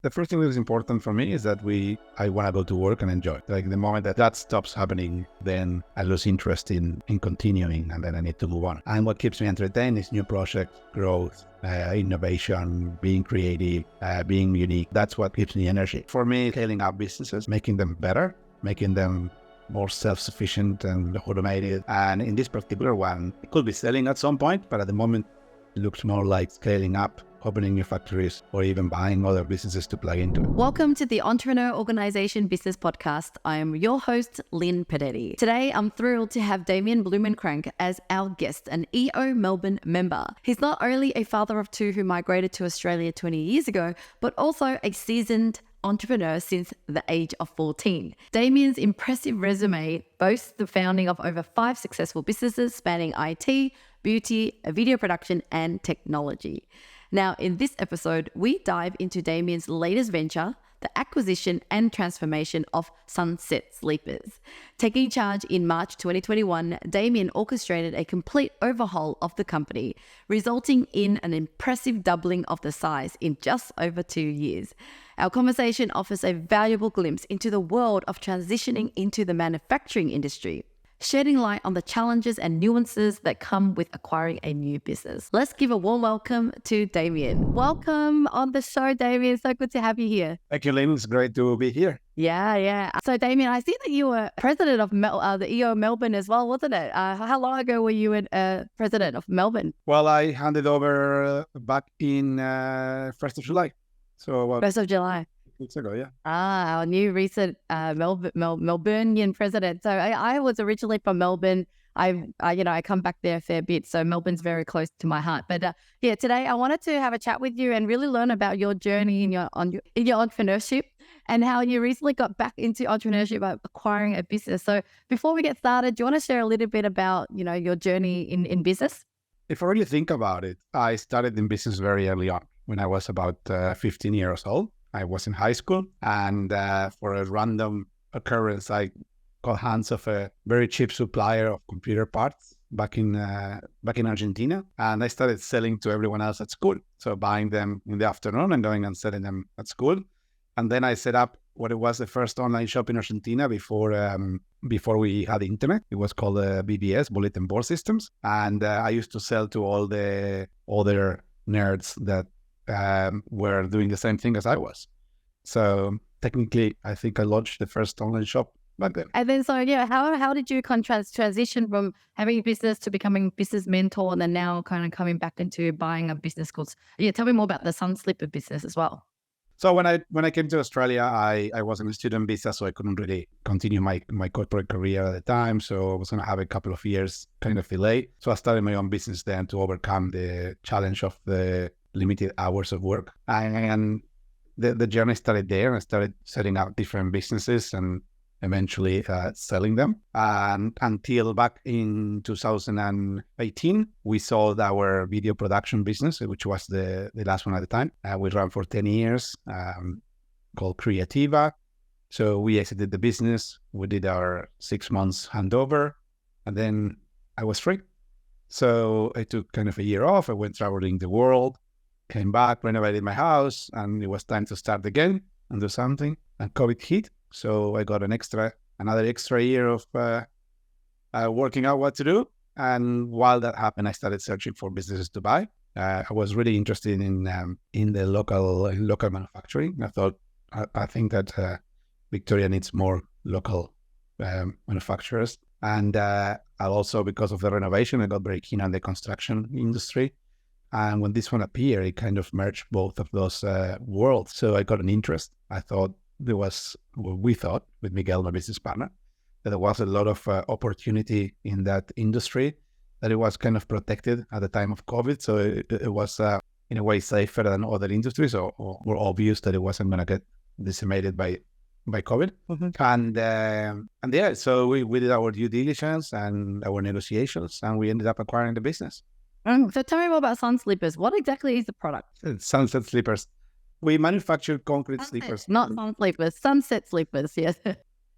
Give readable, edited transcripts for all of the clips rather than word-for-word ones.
The first thing that is important for me is that I want to go to work and enjoy. Like the moment that stops happening, then I lose interest in continuing, and then I need to move on. And what keeps me entertained is new projects, growth, innovation, being creative, being unique. That's what gives me energy. For me, scaling up businesses, making them better, making them more self-sufficient and automated. And in this particular one, it could be selling at some point, but at the moment, it looks more like scaling up, opening new factories, or even buying other businesses to plug into it. Welcome to the Entrepreneur Organization Business Podcast. I am your host, Linh Podetti. Today, I'm thrilled to have Damian Blumenkranc as our guest, an EO Melbourne member. He's not only a father of two who migrated to Australia 20 years ago, but also a seasoned entrepreneur since the age of 14. Damian's impressive resume boasts the founding of over 5 successful businesses spanning IT, beauty, video production, and technology. Now, in this episode, we dive into Damian's latest venture, the acquisition and transformation of Sunset Sleepers. Taking charge in March 2021, Damian orchestrated a complete overhaul of the company, resulting in an impressive doubling of the size in just over 2 years. Our conversation offers a valuable glimpse into the world of transitioning into the manufacturing industry, shedding light on the challenges and nuances that come with acquiring a new business. Let's give a warm welcome to Damian. Welcome on the show, Damian. So good to have you here. Thank you, Lynn. It's great to be here. Yeah. So, Damian, I see that you were president of the EO Melbourne as well, wasn't it? How long ago were you president of Melbourne? Well, I handed over back in 1st of July. So 1st of July. Weeks ago, yeah. Our new recent Melburnian president. So I was originally from Melbourne. I come back there a fair bit, so Melbourne's very close to my heart. But today I wanted to have a chat with you and really learn about your journey in your entrepreneurship and how you recently got back into entrepreneurship by acquiring a business. So before we get started, do you want to share a little bit about your journey in business? If I really think about it, I started in business very early on when I was about 15 years old. I was in high school, and for a random occurrence, I got hands of a very cheap supplier of computer parts back in Argentina, and I started selling to everyone else at school. So buying them in the afternoon and going and selling them at school, and then I set up what it was the first online shop in Argentina before we had internet. It was called BBS, Bulletin Board Systems, and I used to sell to all the other nerds that were doing the same thing as I was. So technically, I think I launched the first online shop back then. And then, how did you transition from having a business to becoming business mentor, and then now kind of coming back into buying a business called? Tell me more about the Sun Slipper business as well. So when I came to Australia, I was on a student visa, so I couldn't really continue my corporate career at the time. So I was going to have a couple of years kind of delay. So I started my own business then to overcome the challenge of the limited hours of work. And the journey started there. I started setting up different businesses and eventually selling them. And until back in 2018, we sold our video production business, which was the last one at the time. We ran for 10 years, called Creativa. So we exited the business. We did our 6 months handover, and then I was free. So I took kind of a year off. I went traveling the world, came back, renovated my house, and it was time to start again and do something. And COVID hit. So I got another extra year of working out what to do. And while that happened, I started searching for businesses to buy. I was really interested in the local manufacturing. I think that Victoria needs more local manufacturers. And also because of the renovation, I got very keen on the construction industry. And when this one appeared, it kind of merged both of those worlds. So I got an interest. We thought, with Miguel, my business partner, that there was a lot of opportunity in that industry, that it was kind of protected at the time of COVID. So it was, in a way, safer than other industries, or more obvious that it wasn't going to get decimated by COVID. Mm-hmm. So we did our due diligence and our negotiations, and we ended up acquiring the business. So tell me more about Sun Sleepers. What exactly is the product? It's Sunset Sleepers. We manufacture concrete sleepers. Not Sun Sleepers, Sunset Sleepers, yes.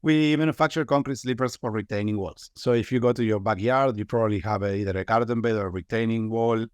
We manufacture concrete sleepers for retaining walls. So if you go to your backyard, you probably have either a garden bed or a retaining wall.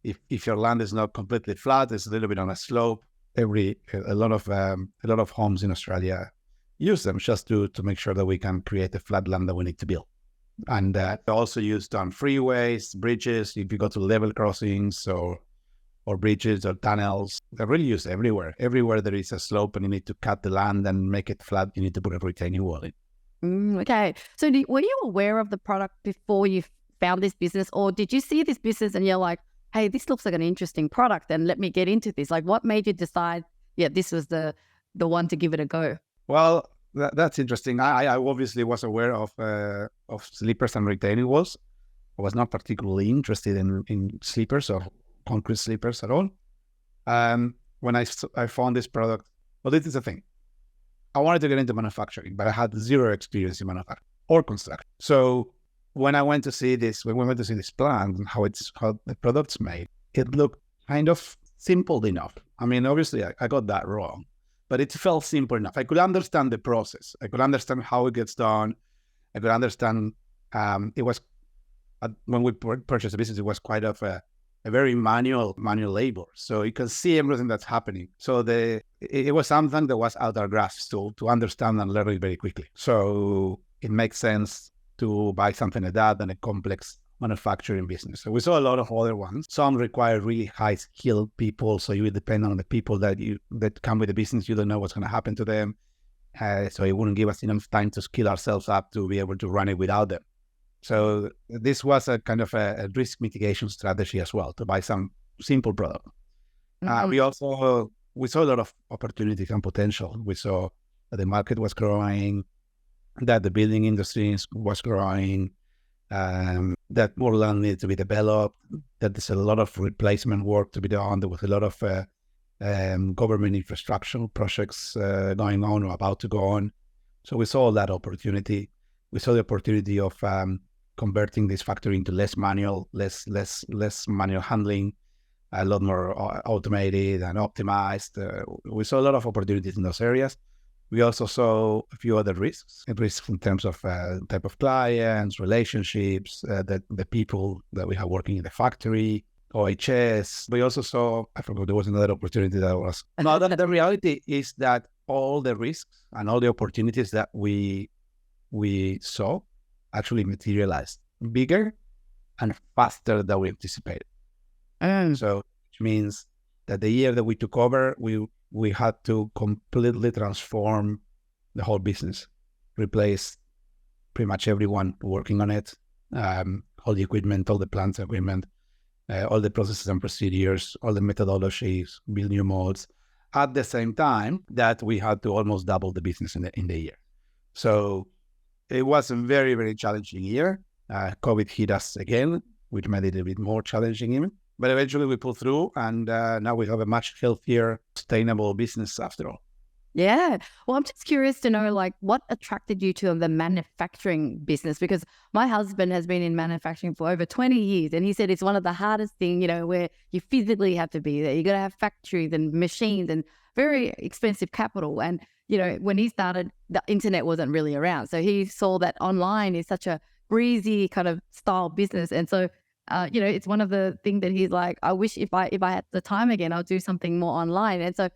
If your land is not completely flat, it's a little bit on a slope, a lot of homes in Australia use them just to make sure that we can create the flat land that we need to build. And they're also used on freeways, bridges, if you go to level crossings or bridges or tunnels. They're really used everywhere. Everywhere there is a slope and you need to cut the land and make it flat, you need to put a retaining wall in. Okay. So were you aware of the product before you found this business, or did you see this business and you're like, hey, this looks like an interesting product and let me get into this? Like, what made you decide, yeah, this was the one to give it a go? Well, that's interesting. I obviously was aware of sleepers and retaining walls. I was not particularly interested in sleepers or concrete sleepers at all. When I found this product, well, this is the thing. I wanted to get into manufacturing, but I had zero experience in manufacturing or construction. So when we went to see this plant and how the product's made, it looked kind of simple enough. I mean, obviously I got that wrong, but it felt simple enough. I could understand the process. I could understand how it gets done. I could understand, it was, when we purchased the business, it was quite of a very manual labor. So you can see everything that's happening. So it was something that was out of grasp to understand and learn it very quickly. So it makes sense to buy something like that than a complex manufacturing business. So we saw a lot of other ones. Some require really high skilled people. So you will depend on the people that come with the business. You don't know what's going to happen to them. So it wouldn't give us enough time to skill ourselves up to be able to run it without them. So this was a kind of a risk mitigation strategy as well, to buy some simple product. We saw a lot of opportunities and potential. We saw that the market was growing, that the building industry was growing, that more land needed to be developed, that there's a lot of replacement work to be done. There was a lot of government infrastructure projects going on or about to go on. So we saw that opportunity. We saw the opportunity of converting this factory into less manual handling, a lot more automated and optimized. We saw a lot of opportunities in those areas. We also saw a few other risks in terms of type of clients, relationships, the people that we have working in the factory, OHS. We also saw, I forgot, there was another opportunity that was... No, the reality is that all the risks and all the opportunities that we saw actually materialized bigger and faster than we anticipated. So, which means that the year that we took over, we had to completely transform the whole business, replace pretty much everyone working on it, all the equipment, all the plants equipment, all the processes and procedures, all the methodologies, build new molds, at the same time that we had to almost double the business in the year. So it was a very, very challenging year. COVID hit us again, which made it a bit more challenging even. But eventually we pulled through, and now we have a much healthier, sustainable business after all. Yeah. Well, I'm just curious to know, like, what attracted you to the manufacturing business? Because my husband has been in manufacturing for over 20 years, and he said it's one of the hardest things, where you physically have to be there. You got to have factories and machines and very expensive capital. And, when he started, the internet wasn't really around. So he saw that online is such a breezy kind of style business. And so, it's one of the things that he's like, I wish if I had the time again, I'll do something more online. And so,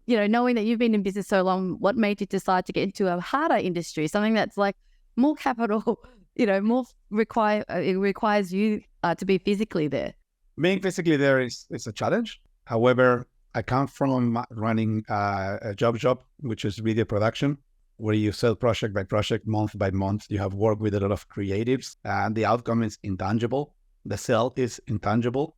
knowing that you've been in business so long, what made you decide to get into a harder industry, something that's like more capital, more it requires you to be physically there? Being physically there is a challenge. However, I come from running a job, which is video production, where you sell project by project, month by month. You have worked with a lot of creatives, and the outcome is intangible. The sell is intangible.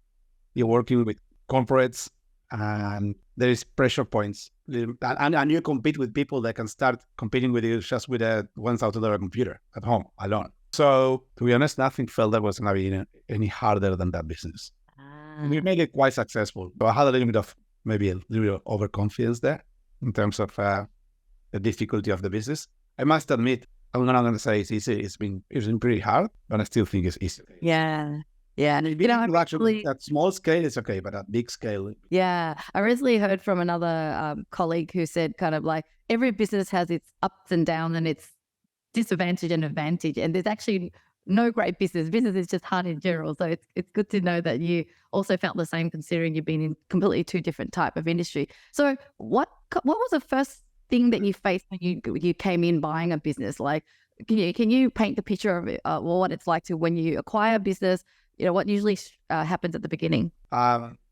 You're working with corporates, and there is pressure points. And you compete with people that can start competing with you just with a $1,000 computer at home alone. So, to be honest, nothing felt that was going to be any harder than that business. We made it quite successful. So I had a little bit of overconfidence there in terms of the difficulty of the business. I must admit, I'm not going to say it's easy. It's been pretty hard, but I still think it's easy. Yeah. Yeah. And actually, at small scale, it's okay, but at big scale. Yeah. I recently heard from another colleague who said kind of like every business has its ups and downs and its disadvantage and advantage. And there's actually no great business. Business is just hard in general. So it's good to know that you also felt the same, considering you've been in completely two different type of industry. So what was the first thing that you faced when you came in buying a business? Like, can you paint the picture of it, what it's like to when you acquire a business? What usually happens at the beginning?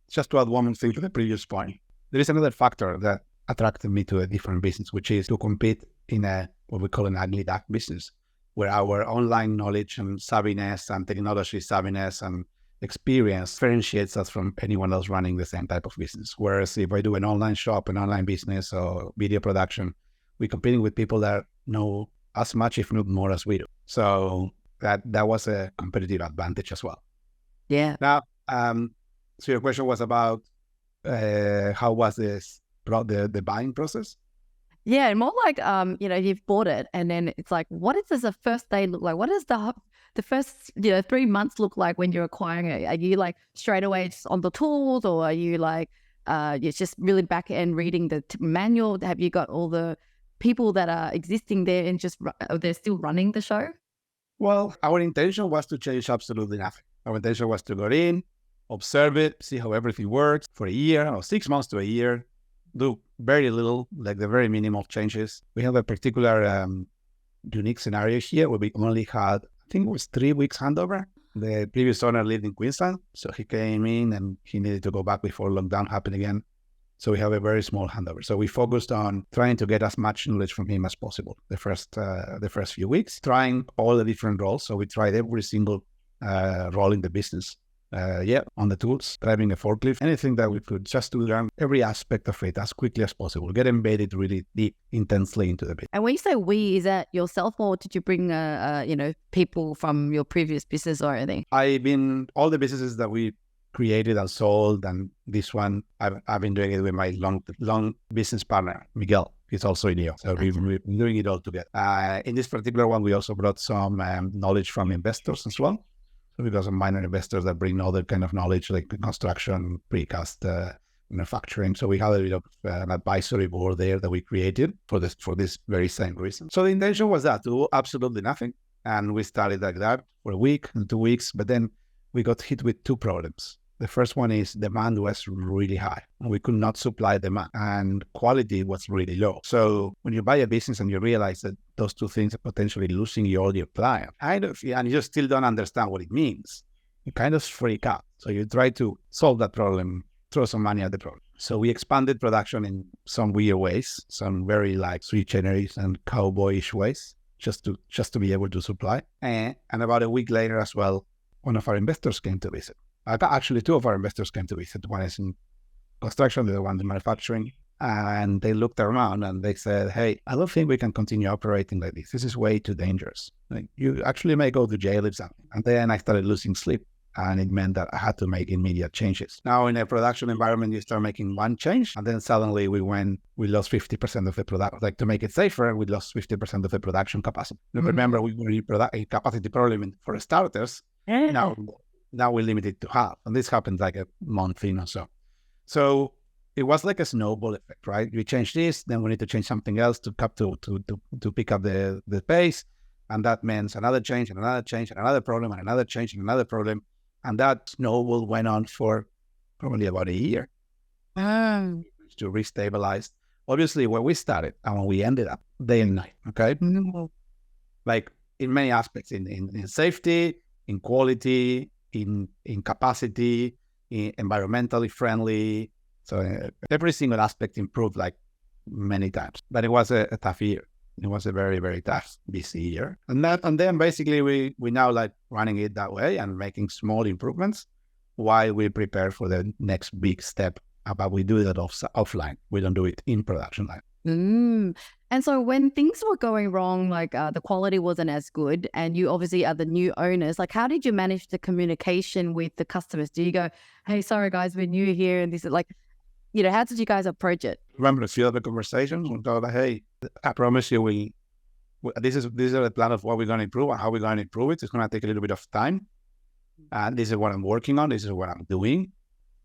Just to add one more thing to the previous point, there is another factor that attracted me to a different business, which is to compete in what we call an ugly duck business, where our online knowledge and savviness and technology savviness and experience differentiates us from anyone else running the same type of business. Whereas if I do an online shop, an online business, or video production, we're competing with people that know as much, if not more, as we do. So that was a competitive advantage as well. Yeah. Now, so your question was about how was the buying process? Yeah, more like you've bought it, and then it's like, what does the first day look like? What does the first 3 months look like when you're acquiring it? Are you like straight away just on the tools, or are you like you're just really back end reading the manual? Have you got all the people that are existing there and just they're still running the show? Well, our intention was to change absolutely nothing. Our intention was to go in, observe it, see how everything works for a year or 6 months to a year, do very little, like the very minimal changes. We have a particular unique scenario here where we only had, I think it was 3 weeks handover. The previous owner lived in Queensland, so he came in and he needed to go back before lockdown happened again. So we have a very small handover. So we focused on trying to get as much knowledge from him as possible the first few weeks, trying all the different roles. So we tried every single role in the business. On the tools, driving a forklift, anything that we could, just to learn every aspect of it as quickly as possible, get embedded really deep, intensely into the business. And when you say we, is that yourself, or did you bring people from your previous business or anything? All the businesses that we created and sold, and this one, I've been doing it with my long business partner, Miguel. He's also in EO. So we've been doing it all together. In this particular one, we also brought some knowledge from investors as well. So we got some minor investors that bring other kind of knowledge, like construction, precast, manufacturing. So we had a bit of an advisory board there that we created for this very same reason. So the intention was that, to do absolutely nothing. And we started like that for a week and 2 weeks, but then we got hit with two problems. The first one is demand was really high and we could not supply demand, and quality was really low. So when you buy a business and you realize that those two things are potentially losing all your client, and you still don't understand what it means, you kind of freak out. So you try to solve that problem, throw some money at the problem. So we expanded production in some weird ways, some very like sui generis and cowboyish ways, just to be able to supply. And about a week later as well, one of our investors came to visit. Actually, two of our investors came to visit. One is in construction, the other one in manufacturing. And they looked around and they said, hey, I don't think we can continue operating like this. This is way too dangerous. Like, you actually may go to jail if something. And then I started losing sleep. And it meant that I had to make immediate changes. Now, in a production environment, you start making one change, and then suddenly we lost 50% of the product. Like, to make it safer, we lost 50% of the production capacity. Mm-hmm. Remember, we were a capacity problem for starters. Yeah. Now we're limited to half. And this happened like a month in or so. So it was like a snowball effect, right? We change this, then we need to change something else to pick up the pace. And that means another change and another change and another problem and another change and another problem. And that snowball went on for probably about a year to restabilize. Obviously, where we started and when we ended up, day and night, okay? Mm-hmm. Like in many aspects, in safety, in quality, in capacity, in environmentally friendly. So every single aspect improved like many times. But it was a tough year. It was a very, very tough, busy year. And then basically we now like running it that way and making small improvements while we prepare for the next big step. But we do that offline. We don't do it in production line. And so when things were going wrong, like the quality wasn't as good, and you obviously are the new owners, like how did you manage the communication with the customers? Do you go, hey, sorry guys, we're new here, and this is like, how did you guys approach it? Remember a few of the conversations? We thought, hey, I promise you, this is the plan of what we're going to improve and how we're going to improve it. It's going to take a little bit of time. And this is what I'm working on. This is what I'm doing.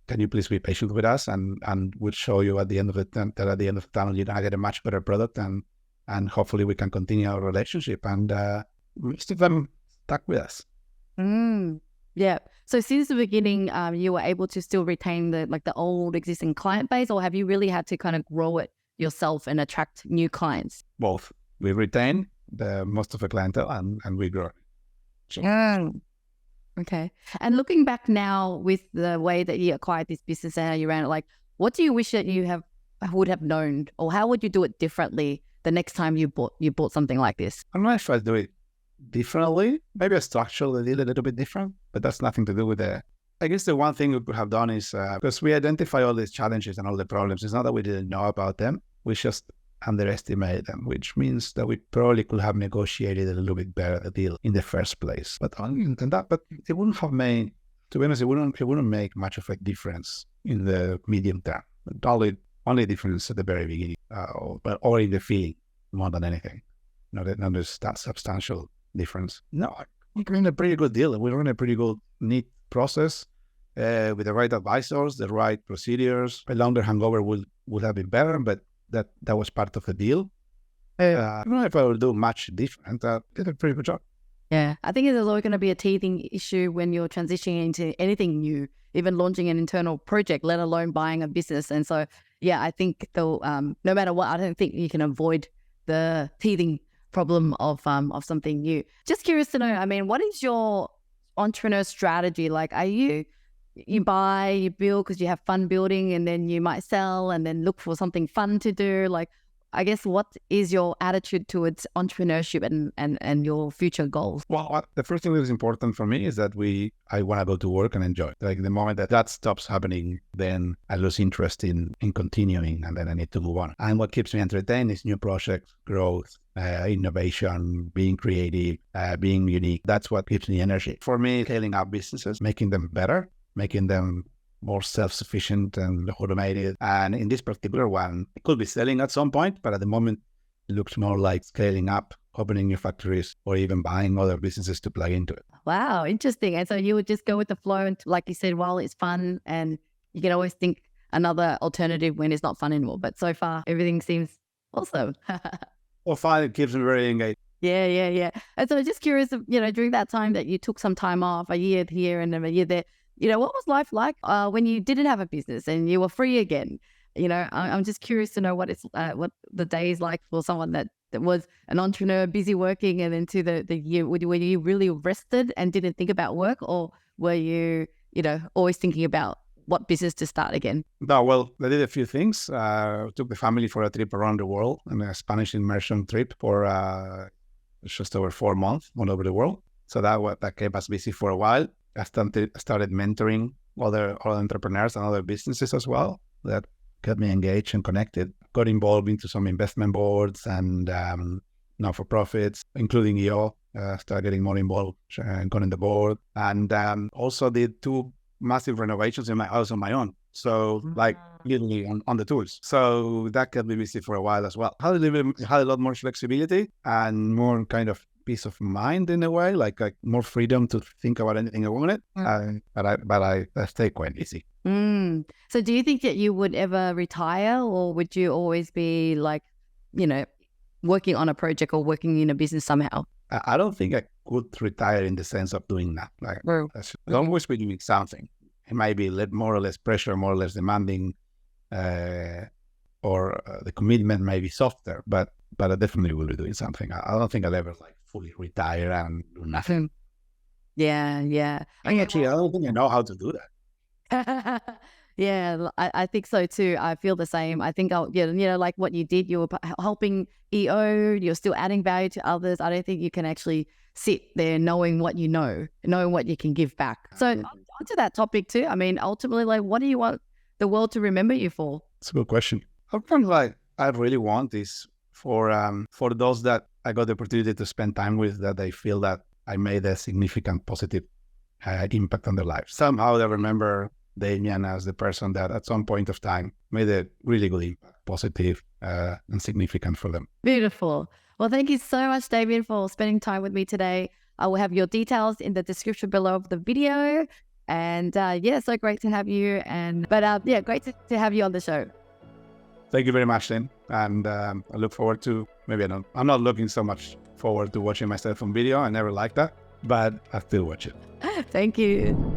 Can you please be patient with us? And we'll show you at the end of the tunnel, you're going to get a much better product. And hopefully we can continue our relationship. And most of them stuck with us. Yeah. So since the beginning, you were able to still retain the old existing client base, or have you really had to kind of grow it yourself and attract new clients? Both. We retain the most of the clientele and we grow. Okay. And looking back now with the way that you acquired this business and how you ran it, like, what do you wish that you would have known, or how would you do it differently the next time you bought something like this? I don't know if I do it differently. Maybe I structurally did a little bit different, but that's nothing to do with I guess the one thing we could have done is, because we identify all these challenges and all the problems, it's not that we didn't know about them, we just underestimated them, which means that we probably could have negotiated a little bit better the deal in the first place. But other than that, it wouldn't have made, to be honest, it wouldn't make much of a difference in the medium term. Only difference at the very beginning, or in the feeling more than anything. Not there's that substantial difference. No, we're in a pretty good deal. We're in a pretty good, neat process with the right advisors, the right procedures. A longer hangover would have been better, but that was part of the deal. I don't know if I will do much different. Did a pretty good job. Yeah, I think there's always going to be a teething issue when you're transitioning into anything new, even launching an internal project, let alone buying a business. And so, yeah, I think no matter what, I don't think you can avoid the teething problem of something new. Just curious to know, I mean, what is your entrepreneur strategy? Like, are you buy, you build because you have fun building, and then you might sell and then look for something fun to do? Like, I guess, what is your attitude towards entrepreneurship and your future goals? Well, the first thing that is important for me is that I want to go to work and enjoy. Like the moment that stops happening, then I lose interest in continuing, and then I need to move on. And what keeps me entertained is new projects, growth, innovation, being creative, being unique. That's what gives me energy. For me, scaling up businesses, making them better, making them more self-sufficient and automated. And in this particular one, it could be selling at some point, but at the moment, it looks more like scaling up, opening new factories, or even buying other businesses to plug into it. Wow, interesting. And so you would just go with the flow, and like you said, while it's fun, and you can always think another alternative when it's not fun anymore. But so far, everything seems awesome. Well, fun, it keeps me very engaged. Yeah. And so just curious, during that time that you took some time off, a year here and a year there, what was life like when you didn't have a business and you were free again? I'm just curious to know what what the day is like for someone that was an entrepreneur, busy working, and into the year. Were you really rested and didn't think about work, or were you, always thinking about what business to start again? No, well, I did a few things. Took the family for a trip around the world, and a Spanish immersion trip for just over 4 months all over the world. So that kept us busy for a while. I started mentoring other entrepreneurs and other businesses as well. That kept me engaged and connected. Got involved into some investment boards and not-for-profits, including EO. Started getting more involved and got on the board. And also did 2 massive renovations in my house on my own. So like literally on the tools. So that kept me busy for a while as well. Had a lot more flexibility and more kind of peace of mind in a way, like more freedom to think about anything I wanted. But I stay quite busy. So do you think that you would ever retire, or would you always be like, working on a project or working in a business somehow? I don't think I could retire in the sense of doing that. Like, I'll always be doing something. It might be more or less pressure, more or less demanding, or the commitment may be softer, but I definitely will be doing something. I don't think I'll ever fully retire and do nothing. Yeah. Actually, I don't think I know how to do that. Yeah, I think so too. I feel the same. I think like what you did, you were helping EO, you're still adding value to others. I don't think you can actually sit there knowing what you know, knowing what you can give back. So onto that topic too. I mean, ultimately, what do you want the world to remember you for? That's a good question. I really want is for those that I got the opportunity to spend time with, that they feel that I made a significant positive impact on their life. Somehow they remember Damian as the person that at some point of time made a really good impact, positive and significant for them. Beautiful. Well, thank you so much, Damian, for spending time with me today. I will have your details in the description below of the video. And so great to have you. Great to have you on the show. Thank you very much, Lynn. And I look forward to, I'm not looking so much forward to watching myself on video. I never liked that. but I still watch it. Thank you.